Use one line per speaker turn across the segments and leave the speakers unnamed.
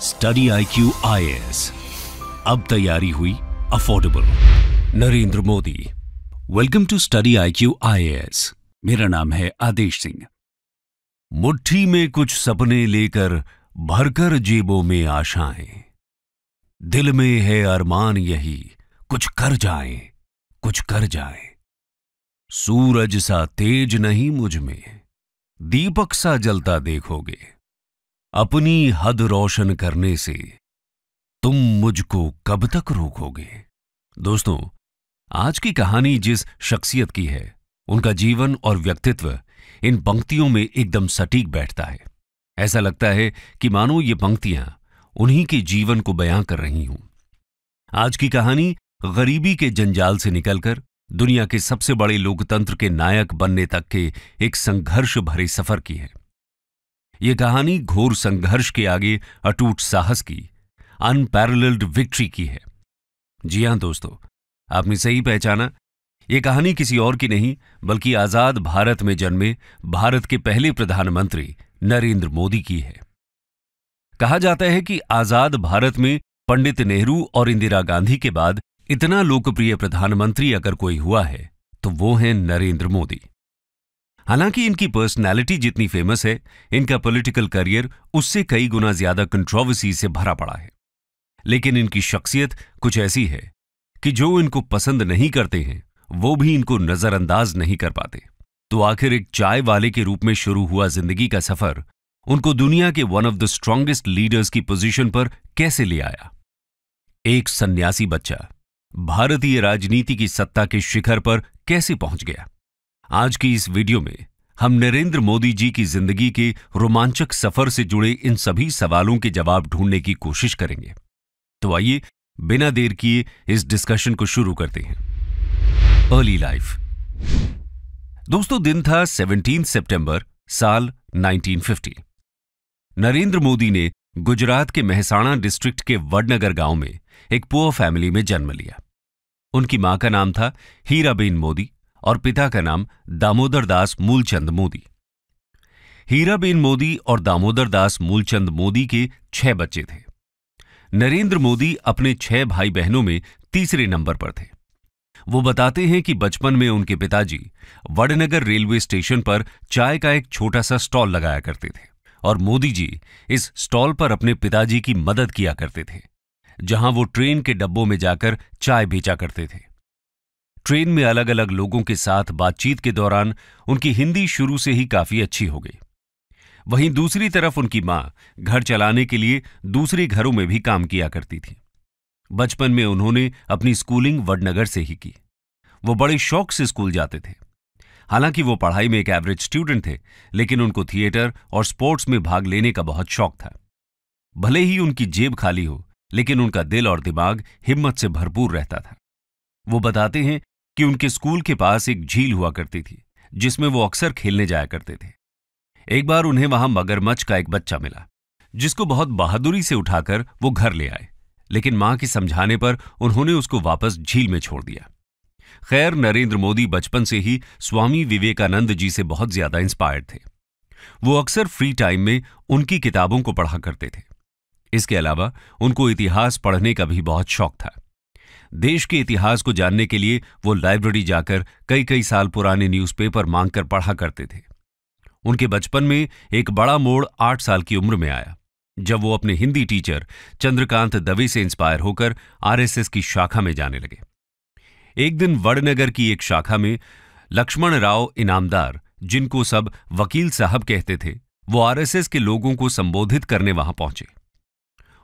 Study IQ IAS, अब तैयारी हुई affordable. Narendra Modi. Welcome to study IQ IAS। मेरा नाम है आदेश सिंह। मुट्ठी में कुछ सपने लेकर भरकर जेबों में आशाएं, दिल में है अरमान यही कुछ कर जाएं, कुछ कर जाएं। सूरज सा तेज नहीं मुझ में, दीपक सा जलता देखोगे। अपनी हद रोशन करने से तुम मुझको कब तक रोकोगे। दोस्तों, आज की कहानी जिस शख्सियत की है, उनका जीवन और व्यक्तित्व इन पंक्तियों में एकदम सटीक बैठता है। ऐसा लगता है कि मानो ये पंक्तियां उन्हीं के जीवन को बयां कर रही हूं। आज की कहानी गरीबी के जंजाल से निकलकर दुनिया के सबसे बड़े लोकतंत्र के नायक बनने तक के एक संघर्ष भरे सफर की है। यह कहानी घोर संघर्ष के आगे अटूट साहस की, अनपैरेलल्ड विक्ट्री की है। जी हां दोस्तों, आपने सही पहचाना। यह कहानी किसी और की नहीं बल्कि आजाद भारत में जन्मे भारत के पहले प्रधानमंत्री नरेंद्र मोदी की है। कहा जाता है कि आजाद भारत में पंडित नेहरू और इंदिरा गांधी के बाद इतना लोकप्रिय प्रधानमंत्री अगर कोई हुआ है तो वो है नरेंद्र मोदी। हालांकि इनकी पर्सनैलिटी जितनी फेमस है, इनका पॉलिटिकल करियर उससे कई गुना ज्यादा कंट्रोवर्सी से भरा पड़ा है। लेकिन इनकी शख्सियत कुछ ऐसी है कि जो इनको पसंद नहीं करते हैं वो भी इनको नजरअंदाज नहीं कर पाते। तो आखिर एक चाय वाले के रूप में शुरू हुआ जिंदगी का सफर उनको दुनिया के one of the strongest leaders की पोजीशन पर कैसे ले आया। एक सन्यासी बच्चा भारतीय राजनीति की सत्ता के शिखर पर कैसे पहुंच गया। आज की इस वीडियो में हम नरेंद्र मोदी जी की जिंदगी के रोमांचक सफर से जुड़े इन सभी सवालों के जवाब ढूंढने की कोशिश करेंगे। तो आइए बिना देर किए इस डिस्कशन को शुरू करते हैं। Early life. दोस्तों, दिन था 17 सितंबर साल 1950। नरेंद्र मोदी ने गुजरात के मेहसाणा डिस्ट्रिक्ट के वडनगर गांव में एक पुअर फैमिली में जन्म लिया। उनकी मां का नाम था हीराबेन मोदी और पिता का नाम दामोदर दास मूलचंद मोदी। हीराबेन मोदी और दामोदर दास मूलचंद मोदी के 6 बच्चे थे। नरेंद्र मोदी अपने 6 भाई बहनों में तीसरे नंबर पर थे। वो बताते हैं कि बचपन में उनके पिताजी वडनगर रेलवे स्टेशन पर चाय का एक छोटा सा स्टॉल लगाया करते थे और मोदी जी इस स्टॉल पर अपने पिताजी की मदद किया करते थे, जहां वो ट्रेन के डब्बों में जाकर चाय बेचा करते थे। ट्रेन में अलग अलग लोगों के साथ बातचीत के दौरान उनकी हिंदी शुरू से ही काफी अच्छी हो गई। वहीं दूसरी तरफ उनकी मां घर चलाने के लिए दूसरे घरों में भी काम किया करती थी। बचपन में उन्होंने अपनी स्कूलिंग वडनगर से ही की। वो बड़े शौक से स्कूल जाते थे। हालांकि वो पढ़ाई में एक एवरेज स्टूडेंट थे, लेकिन उनको थिएटर और स्पोर्ट्स में भाग लेने का बहुत शौक था। भले ही उनकी जेब खाली हो, लेकिन उनका दिल और दिमाग हिम्मत से भरपूर रहता था। वो बताते हैं कि उनके स्कूल के पास एक झील हुआ करती थी जिसमें वो अक्सर खेलने जाया करते थे। एक बार उन्हें वहां मगरमच्छ का एक बच्चा मिला, जिसको बहुत बहादुरी से उठाकर वो घर ले आए, लेकिन मां के समझाने पर उन्होंने उसको वापस झील में छोड़ दिया। खैर, नरेंद्र मोदी बचपन से ही स्वामी विवेकानंद जी से बहुत ज्यादा इंस्पायर्ड थे। वो अक्सर फ्री टाइम में उनकी किताबों को पढ़ा करते थे। इसके अलावा उनको इतिहास पढ़ने का भी बहुत शौक था। देश के इतिहास को जानने के लिए वो लाइब्रेरी जाकर कई कई साल पुराने न्यूज़पेपर मांगकर पढ़ा करते थे। उनके बचपन में एक बड़ा मोड़ 8 साल की उम्र में आया, जब वो अपने हिंदी टीचर चंद्रकांत दवे से इंस्पायर होकर RSS की शाखा में जाने लगे। एक दिन वडनगर की एक शाखा में लक्ष्मण राव इनामदार, जिनको सब वकील साहब कहते थे, वो RSS के लोगों को संबोधित करने वहां पहुंचे।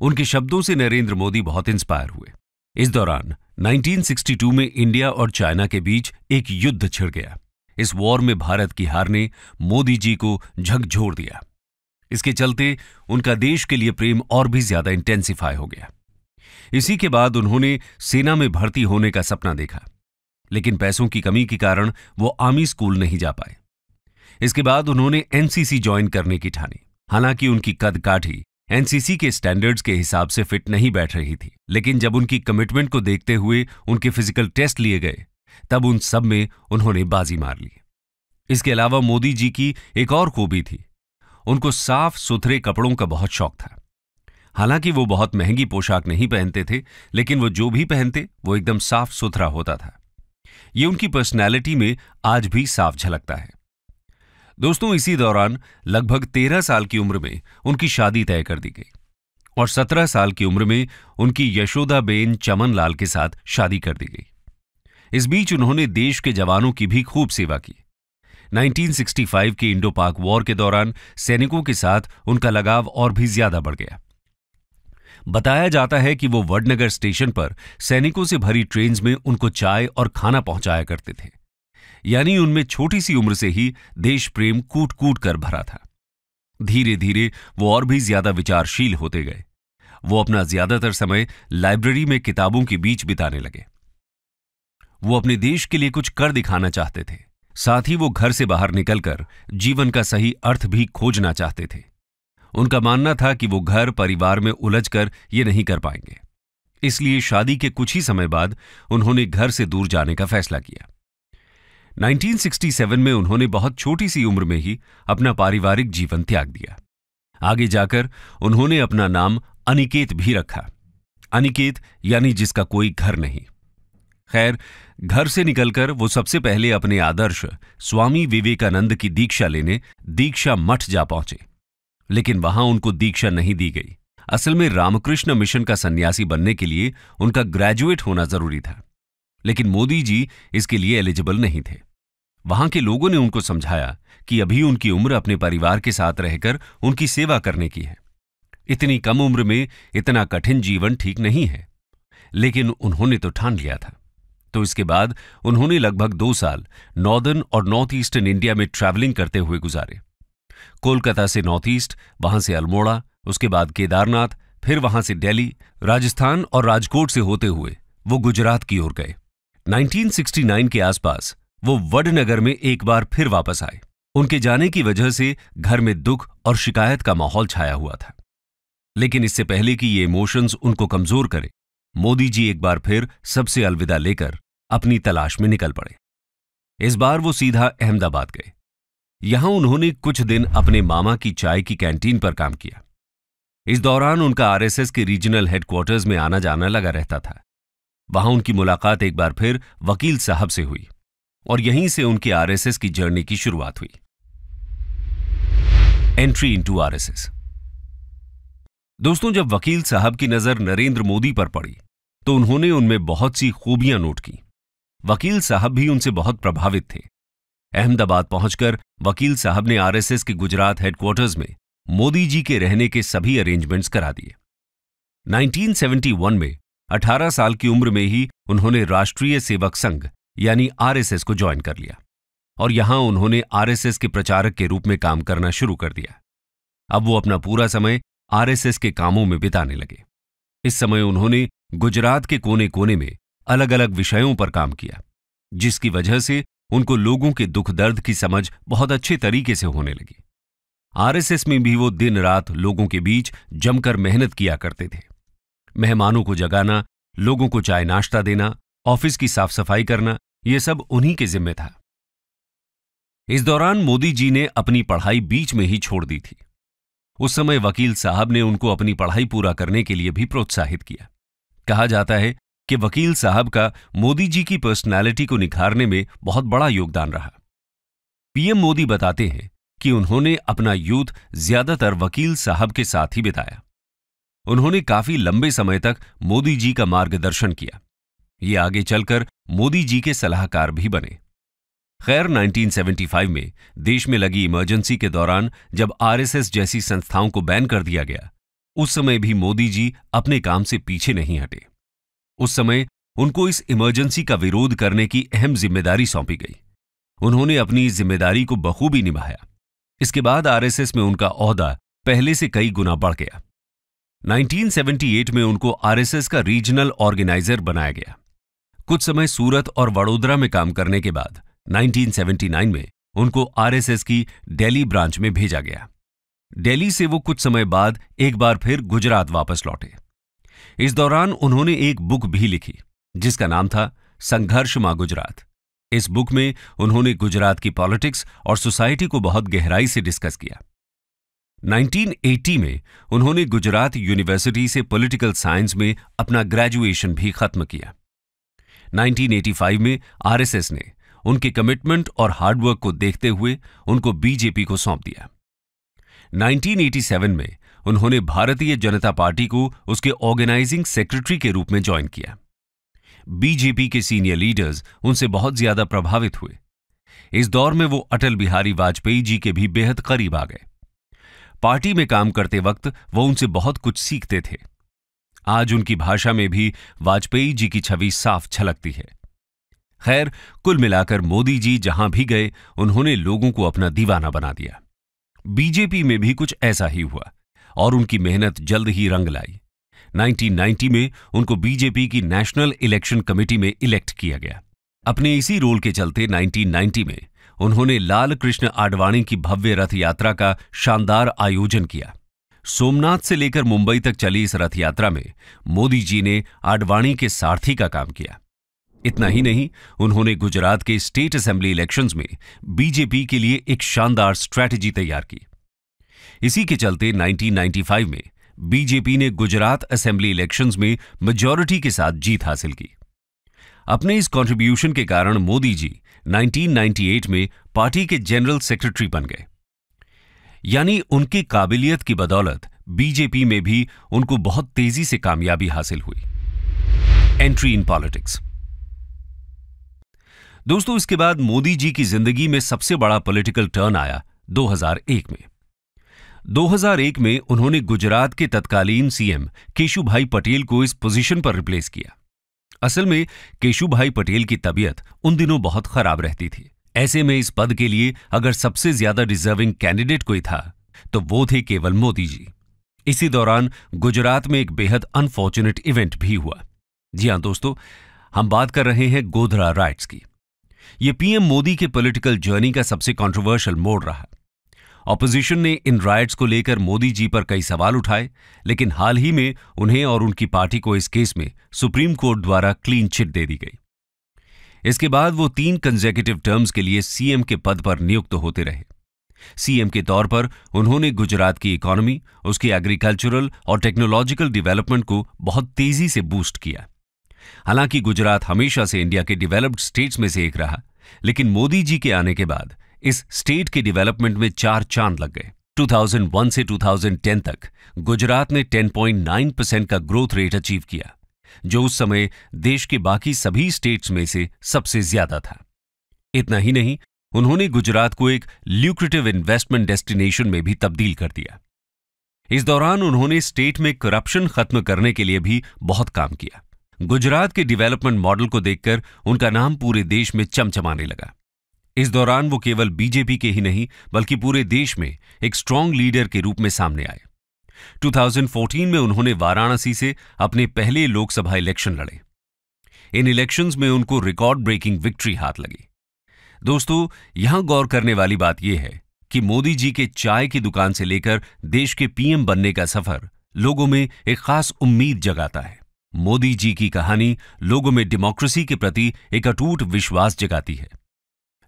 उनके शब्दों से नरेंद्र मोदी बहुत इंस्पायर हुए। इस दौरान 1962 में इंडिया और चाइना के बीच एक युद्ध छिड़ गया। इस वॉर में भारत की हार ने मोदी जी को झकझोर दिया। इसके चलते उनका देश के लिए प्रेम और भी ज्यादा इंटेंसिफाई हो गया। इसी के बाद उन्होंने सेना में भर्ती होने का सपना देखा, लेकिन पैसों की कमी के कारण वो आर्मी स्कूल नहीं जा पाए। इसके बाद उन्होंने NCC ज्वाइन करने की ठानी। हालांकि उनकी कद काठी NCC के स्टैंडर्ड्स के हिसाब से फिट नहीं बैठ रही थी, लेकिन जब उनकी कमिटमेंट को देखते हुए उनके फिजिकल टेस्ट लिए गए, तब उन सब में उन्होंने बाजी मार ली। इसके अलावा मोदी जी की एक और खूबी थी, उनको साफ सुथरे कपड़ों का बहुत शौक था। हालांकि वो बहुत महंगी पोशाक नहीं पहनते थे, लेकिन वो जो भी पहनते वो एकदम साफ सुथरा होता था। ये उनकी पर्सनैलिटी में आज भी साफ झलकता है। दोस्तों, इसी दौरान लगभग 13 साल की उम्र में उनकी शादी तय कर दी गई और 17 साल की उम्र में उनकी यशोदाबेन चमन लाल के साथ शादी कर दी गई। इस बीच उन्होंने देश के जवानों की भी खूब सेवा की। 1965 के इंडो पाक वॉर के दौरान सैनिकों के साथ उनका लगाव और भी ज्यादा बढ़ गया। बताया जाता है कि वो वडनगर स्टेशन पर सैनिकों से भरी ट्रेन्स में उनको चाय और खाना पहुंचाया करते थे। यानी उनमें छोटी सी उम्र से ही देश प्रेम कूट कूट कर भरा था। धीरे धीरे वो और भी ज्यादा विचारशील होते गए। वो अपना ज्यादातर समय लाइब्रेरी में किताबों के बीच बिताने लगे। वो अपने देश के लिए कुछ कर दिखाना चाहते थे। साथ ही वो घर से बाहर निकलकर जीवन का सही अर्थ भी खोजना चाहते थे। उनका मानना था कि वो घर परिवार में उलझकर ये नहीं कर पाएंगे। इसलिए शादी के कुछ ही समय बाद उन्होंने घर से दूर जाने का फैसला किया। 1967 में उन्होंने बहुत छोटी सी उम्र में ही अपना पारिवारिक जीवन त्याग दिया। आगे जाकर उन्होंने अपना नाम अनिकेत भी रखा। अनिकेत यानी जिसका कोई घर नहीं। खैर, घर से निकलकर वो सबसे पहले अपने आदर्श स्वामी विवेकानंद की दीक्षा लेने दीक्षा मठ जा पहुंचे, लेकिन वहां उनको दीक्षा नहीं दी गई। असल में रामकृष्ण मिशन का सन्यासी बनने के लिए उनका ग्रेजुएट होना जरूरी था, लेकिन मोदी जी इसके लिए एलिजिबल नहीं थे। वहां के लोगों ने उनको समझाया कि अभी उनकी उम्र अपने परिवार के साथ रहकर उनकी सेवा करने की है। इतनी कम उम्र में इतना कठिन जीवन ठीक नहीं है, लेकिन उन्होंने तो ठान लिया था। तो इसके बाद उन्होंने लगभग 2 साल नॉर्दर्न और नॉर्थ ईस्टर्न इंडिया में ट्रैवलिंग करते हुए गुजारे। कोलकाता से नॉर्थ ईस्ट, वहां से अल्मोड़ा, उसके बाद केदारनाथ, फिर वहां से दिल्ली, राजस्थान और राजकोट से होते हुए वो गुजरात की ओर गए। 1969 के आसपास वो वडनगर में एक बार फिर वापस आए। उनके जाने की वजह से घर में दुख और शिकायत का माहौल छाया हुआ था। लेकिन इससे पहले कि ये इमोशंस उनको कमजोर करे, मोदी जी एक बार फिर सबसे अलविदा लेकर अपनी तलाश में निकल पड़े। इस बार वो सीधा अहमदाबाद गए। यहां उन्होंने कुछ दिन अपने मामा की चाय की कैंटीन पर काम किया। इस दौरान उनका आरएसएस के रीजनल हेडक्वार्टर्स में आना जाना लगा रहता था। वहां उनकी मुलाकात एक बार फिर वकील साहब से हुई और यहीं से उनकी आरएसएस की जर्नी की शुरुआत हुई। Entry into RSS. दोस्तों, जब वकील साहब की नजर नरेंद्र मोदी पर पड़ी तो उन्होंने उनमें बहुत सी खूबियां नोट की। वकील साहब भी उनसे बहुत प्रभावित थे। अहमदाबाद पहुंचकर वकील साहब ने आरएसएस के गुजरात हेडक्वार्टर्स में मोदी जी के रहने के सभी अरेंजमेंट्स करा दिए। 1971 में 18 साल की उम्र में ही उन्होंने राष्ट्रीय सेवक संघ यानी आरएसएस को ज्वाइन कर लिया और यहां उन्होंने आरएसएस के प्रचारक के रूप में काम करना शुरू कर दिया। अब वो अपना पूरा समय आरएसएस के कामों में बिताने लगे। इस समय उन्होंने गुजरात के कोने कोने में अलग अलग विषयों पर काम किया, जिसकी वजह से उनको लोगों के दुख दर्द की समझ बहुत अच्छे तरीके से होने लगी। आरएसएस में भी वो दिन रात लोगों के बीच जमकर मेहनत किया करते थे। मेहमानों को जगाना, लोगों को चाय नाश्ता देना, ऑफिस की साफ सफाई करना, यह सब उन्हीं के जिम्मे था। इस दौरान मोदी जी ने अपनी पढ़ाई बीच में ही छोड़ दी थी। उस समय वकील साहब ने उनको अपनी पढ़ाई पूरा करने के लिए भी प्रोत्साहित किया। कहा जाता है कि वकील साहब का मोदी जी की पर्सनालिटी को निखारने में बहुत बड़ा योगदान रहा। पीएम मोदी बताते हैं कि उन्होंने अपना यूथ ज्यादातर वकील साहब के साथ ही बिताया। उन्होंने काफी लंबे समय तक मोदी जी का मार्गदर्शन किया। ये आगे चलकर मोदी जी के सलाहकार भी बने। खैर, 1975 में देश में लगी इमरजेंसी के दौरान जब आरएसएस जैसी संस्थाओं को बैन कर दिया गया, उस समय भी मोदी जी अपने काम से पीछे नहीं हटे। उस समय उनको इस इमरजेंसी का विरोध करने की अहम जिम्मेदारी सौंपी गई। उन्होंने अपनी जिम्मेदारी को बखूबी निभाया। इसके बाद आरएसएस में उनका ओहदा पहले से कई गुना बढ़ गया। 1978 में उनको आरएसएस का रीजनल ऑर्गेनाइजर बनाया गया। कुछ समय सूरत और वडोदरा में काम करने के बाद 1979 में उनको आरएसएस की दिल्ली ब्रांच में भेजा गया। दिल्ली से वो कुछ समय बाद एक बार फिर गुजरात वापस लौटे। इस दौरान उन्होंने एक बुक भी लिखी जिसका नाम था संघर्ष मां गुजरात। इस बुक में उन्होंने गुजरात की पॉलिटिक्स और सोसाइटी को बहुत गहराई से डिस्कस किया। 1980 में उन्होंने गुजरात यूनिवर्सिटी से पॉलिटिकल साइंस में अपना ग्रेजुएशन भी खत्म किया। 1985 में आरएसएस ने उनके कमिटमेंट और हार्डवर्क को देखते हुए उनको बीजेपी को सौंप दिया। 1987 में उन्होंने भारतीय जनता पार्टी को उसके ऑर्गेनाइजिंग सेक्रेटरी के रूप में ज्वाइन किया। बीजेपी के सीनियर लीडर्स उनसे बहुत ज्यादा प्रभावित हुए। इस दौर में वो अटल बिहारी वाजपेयी जी के भी बेहद करीब आ गए। पार्टी में काम करते वक्त वो उनसे बहुत कुछ सीखते थे। आज उनकी भाषा में भी वाजपेयी जी की छवि साफ झलकती है। खैर, कुल मिलाकर मोदी जी जहां भी गए उन्होंने लोगों को अपना दीवाना बना दिया। बीजेपी में भी कुछ ऐसा ही हुआ और उनकी मेहनत जल्द ही रंग लाई। 1990 में उनको बीजेपी की नेशनल इलेक्शन कमेटी में इलेक्ट किया गया। अपने इसी रोल के चलते 1990 में उन्होंने लाल कृष्ण आडवाणी की भव्य रथ यात्रा का शानदार आयोजन किया। सोमनाथ से लेकर मुंबई तक चली इस रथ यात्रा में मोदी जी ने आडवाणी के सारथी का काम किया। इतना ही नहीं, उन्होंने गुजरात के स्टेट असेंबली इलेक्शंस में बीजेपी के लिए एक शानदार स्ट्रैटेजी तैयार की। इसी के चलते 1995 में बीजेपी ने गुजरात असेंबली इलेक्शंस में मेजॉरिटी के साथ जीत हासिल की। अपने इस कंट्रीब्यूशन के कारण मोदी जी 1998 में पार्टी के जनरल सेक्रेटरी बन गए। यानी उनकी काबिलियत की बदौलत बीजेपी में भी उनको बहुत तेजी से कामयाबी हासिल हुई। Entry in politics. दोस्तों, इसके बाद मोदी जी की जिंदगी में सबसे बड़ा पॉलिटिकल टर्न आया 2001 में। 2001 में उन्होंने गुजरात के तत्कालीन सीएम केशुभाई पटेल को इस पोजीशन पर रिप्लेस किया। असल में केशुभाई पटेल की तबीयत उन दिनों बहुत खराब रहती थी। ऐसे में इस पद के लिए अगर सबसे ज्यादा डिजर्विंग कैंडिडेट कोई था तो वो थे केवल मोदी जी। इसी दौरान गुजरात में एक बेहद अनफॉर्चुनेट इवेंट भी हुआ। जी हां दोस्तों, हम बात कर रहे हैं गोधरा राइट्स की। यह पीएम मोदी के पॉलिटिकल जर्नी का सबसे कंट्रोवर्शियल मोड़ रहा। ऑपोजिशन ने इन राइट्स को लेकर मोदी जी पर कई सवाल उठाए, लेकिन हाल ही में उन्हें और उनकी पार्टी को इस केस में सुप्रीम कोर्ट द्वारा क्लीन चिट दे दी गई। इसके बाद वो 3 कंसेक्यूटिव टर्म्स के लिए सीएम के पद पर नियुक्त होते रहे। सीएम के तौर पर उन्होंने गुजरात की इकोनॉमी, उसकी एग्रीकल्चरल और टेक्नोलॉजिकल डेवलपमेंट को बहुत तेजी से बूस्ट किया। हालांकि गुजरात हमेशा से इंडिया के डेवलप्ड स्टेट्स में से एक रहा, लेकिन मोदी जी के आने के बाद इस स्टेट के डेवलपमेंट में 4 चांद लग गए। 2001 से 2010 तक गुजरात ने 10.9% का ग्रोथ रेट अचीव किया, जो उस समय देश के बाकी सभी स्टेट्स में से सबसे ज्यादा था। इतना ही नहीं, उन्होंने गुजरात को एक ल्यूक्रेटिव इन्वेस्टमेंट डेस्टिनेशन में भी तब्दील कर दिया। इस दौरान उन्होंने स्टेट में करप्शन खत्म करने के लिए भी बहुत काम किया। गुजरात के डेवलपमेंट मॉडल को देखकर उनका नाम पूरे देश में चमचमाने लगा। इस दौरान वो केवल बीजेपी के ही नहीं बल्कि पूरे देश में एक स्ट्रांग लीडर के रूप में सामने आए। 2014 में उन्होंने वाराणसी से अपने पहले लोकसभा इलेक्शन लड़े। इन इलेक्शंस में उनको रिकॉर्ड ब्रेकिंग विक्ट्री हाथ लगी। दोस्तों, यहां गौर करने वाली बात यह है कि मोदी जी के चाय की दुकान से लेकर देश के पीएम बनने का सफर लोगों में एक खास उम्मीद जगाता है। मोदी जी की कहानी लोगों में डेमोक्रेसी के प्रति एक अटूट विश्वास जगाती है।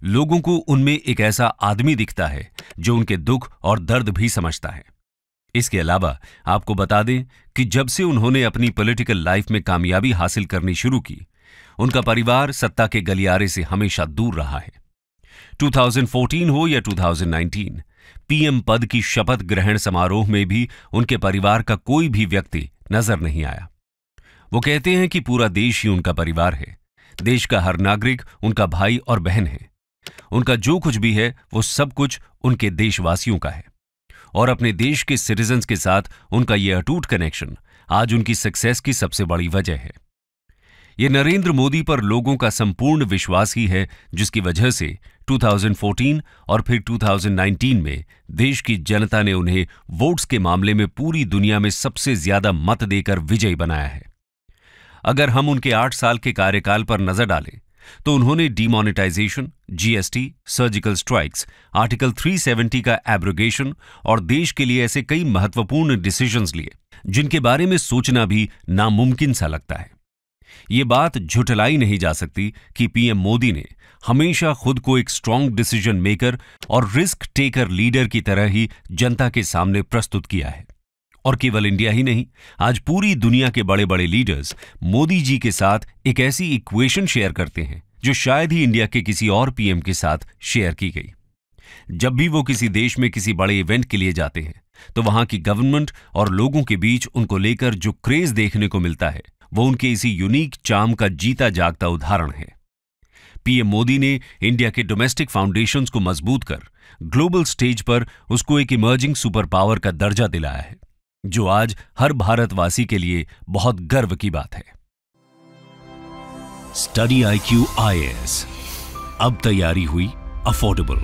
लोगों को उनमें एक ऐसा आदमी दिखता है जो उनके दुख और दर्द भी समझता है। इसके अलावा आपको बता दें कि जब से उन्होंने अपनी पॉलिटिकल लाइफ में कामयाबी हासिल करनी शुरू की, उनका परिवार सत्ता के गलियारे से हमेशा दूर रहा है। 2014 हो या 2019, पीएम पद की शपथ ग्रहण समारोह में भी उनके परिवार का कोई भी व्यक्ति नजर नहीं आया। वो कहते हैं कि पूरा देश ही उनका परिवार है। देश का हर नागरिक उनका भाई और बहन है। उनका जो कुछ भी है वो सब कुछ उनके देशवासियों का है और अपने देश के सिटीजन्स के साथ उनका यह अटूट कनेक्शन आज उनकी सक्सेस की सबसे बड़ी वजह है। यह नरेंद्र मोदी पर लोगों का संपूर्ण विश्वास ही है, जिसकी वजह से 2014 और फिर 2019 में देश की जनता ने उन्हें वोट्स के मामले में पूरी दुनिया में सबसे ज्यादा मत देकर विजयी बनाया है। अगर हम उनके 8 साल के कार्यकाल पर नजर डालें तो उन्होंने demonetisation, GST, surgical strikes, article 370 का एब्रोगेशन और देश के लिए ऐसे कई महत्वपूर्ण डिसीजंस लिए जिनके बारे में सोचना भी नामुमकिन सा लगता है। ये बात झुठलाई नहीं जा सकती कि पीएम मोदी ने हमेशा खुद को एक स्ट्रांग डिसीजन मेकर और रिस्क टेकर लीडर की तरह ही जनता के सामने प्रस्तुत किया है। और केवल इंडिया ही नहीं, आज पूरी दुनिया के बड़े बड़े लीडर्स मोदी जी के साथ एक ऐसी इक्वेशन शेयर करते हैं जो शायद ही इंडिया के किसी और पीएम के साथ शेयर की गई। जब भी वो किसी देश में किसी बड़े इवेंट के लिए जाते हैं तो वहां की गवर्नमेंट और लोगों के बीच उनको लेकर जो क्रेज देखने को मिलता है वो उनके इसी यूनिक चार्म का जीता जागता उदाहरण है। पीएम मोदी ने इंडिया के डोमेस्टिक फाउंडेशंस को मजबूत कर ग्लोबल स्टेज पर उसको एक इमर्जिंग सुपर पावर का दर्जा दिलाया है, जो आज हर भारतवासी के लिए बहुत गर्व की बात है। स्टडी IQ IAS, अब तैयारी हुई अफोर्डेबल।